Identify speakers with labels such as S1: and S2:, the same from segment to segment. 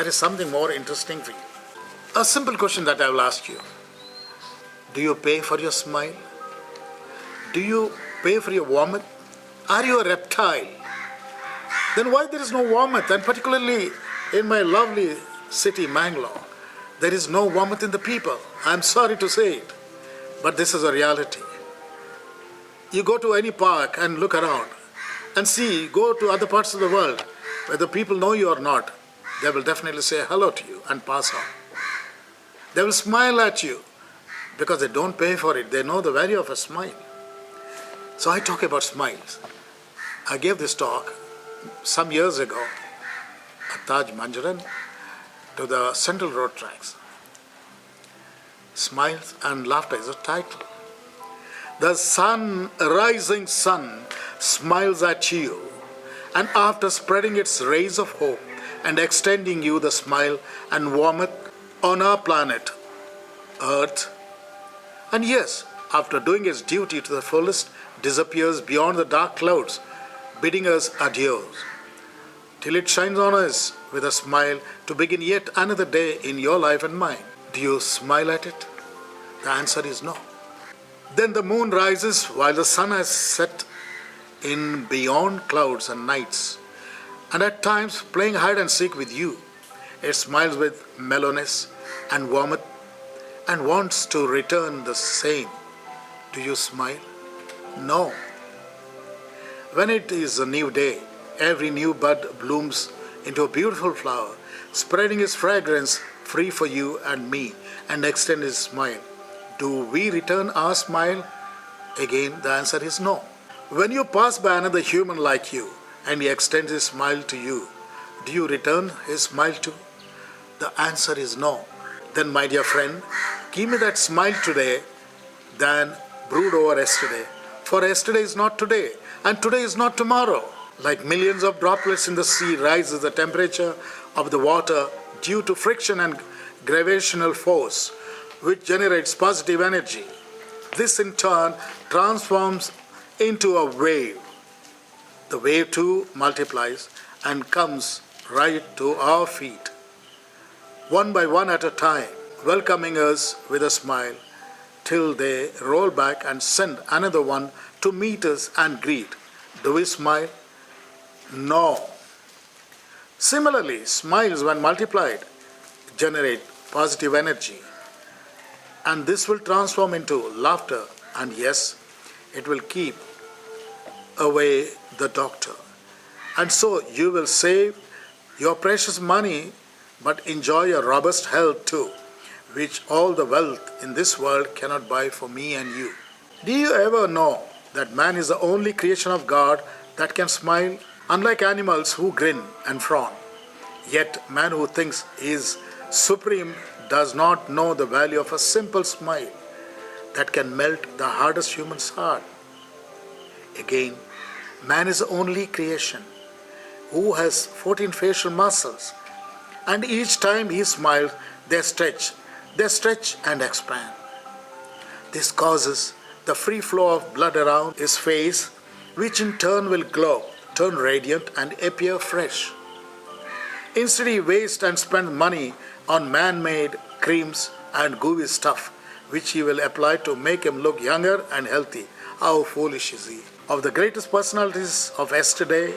S1: there is something more interesting for you. A simple question that I will ask you. Do you pay for your smile? Do you pay for your warmth? Are you a reptile? Then why there is no warmth? And particularly in my lovely city, Mangalore, there is no warmth in the people. I'm sorry to say it, but this is a reality. You go to any park and look around and see, go to other parts of the world, whether people know you or not, they will definitely say hello to you and pass on. They will smile at you because they don't pay for it. They know the value of a smile. So I talk about smiles. I gave this talk some years ago at Taj Manjaran to the Central Road tracks. Smiles and Laughter is a title. The sun, rising sun, smiles at you, and after spreading its rays of hope and extending you the smile and warmth on our planet, Earth, and yes, after doing its duty to the fullest, disappears beyond the dark clouds, bidding us adieu, till it shines on us with a smile to begin yet another day in your life and mine. Do you smile at it? The answer is no. Then the moon rises while the sun has set in beyond clouds and nights, and at times playing hide and seek with you. It smiles with mellowness and warmth and wants to return the same. Do you smile? No. When it is a new day, every new bud blooms into a beautiful flower, spreading its fragrance free for you and me, and extend its smile. Do we return our smile? Again, the answer is no. When you pass by another human like you, and he extends his smile to you, do you return his smile too? The answer is no. Then, my dear friend, give me that smile today, than brood over yesterday. For yesterday is not today, and today is not tomorrow. Like millions of droplets in the sea rises the temperature of the water due to friction and gravitational force, which generates positive energy. This in turn transforms into a wave. The wave too multiplies and comes right to our feet, one by one at a time, welcoming us with a smile, till they roll back and send another one to meet us and greet. Do we smile? No. Similarly, smiles when multiplied generate positive energy, and this will transform into laughter, and yes, it will keep away the doctor. And so you will save your precious money but enjoy your robust health too, which all the wealth in this world cannot buy for me and you. Do you ever know that man is the only creation of God that can smile? Unlike animals who grin and frown, yet man who thinks he is supreme does not know the value of a simple smile that can melt the hardest human's heart. Again, man is the only creation who has 14 facial muscles, and each time he smiles, they stretch and expand. This causes the free flow of blood around his face, which in turn will glow, turn radiant, and appear fresh. Instead, he wastes and spends money on man-made creams and gooey stuff, which he will apply to make him look younger and healthy. How foolish is he? Of the greatest personalities of yesterday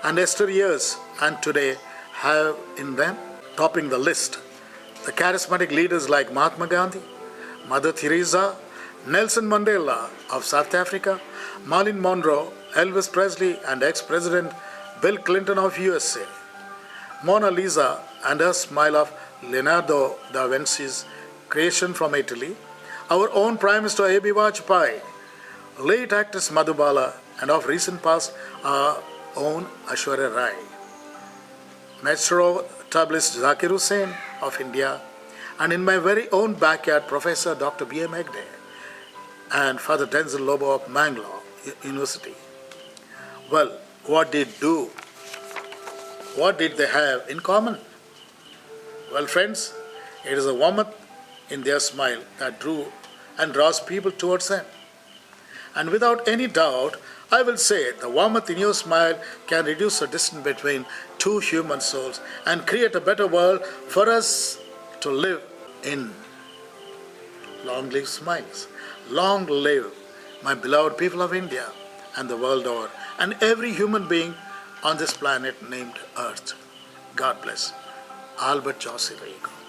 S1: and yesteryears and today have in them, topping the list, the charismatic leaders like Mahatma Gandhi, Mother Teresa, Nelson Mandela of South Africa, Marilyn Monroe, Elvis Presley, and ex-President Bill Clinton of USA, Mona Lisa and her smile of Leonardo da Vinci's creation from Italy, our own Prime Minister A.B. Vajpayee, late actress Madhubala, and of recent past our own Aishwarya Rai, Metro tablis Zakir Hussain of India, and in my very own backyard, Professor Dr. B.M. Hegde and Father Denzel Lobo of Mangalore University. Well, what did do? What did they have in common? Well, friends, it is a warmth in their smile that drew and draws people towards them. And without any doubt, I will say the warmth in your smile can reduce the distance between two human souls and create a better world for us to live in. Long live smiles. Long live my beloved people of India and the world over, and every human being on this planet named Earth. God bless. Albert Jossi Rego.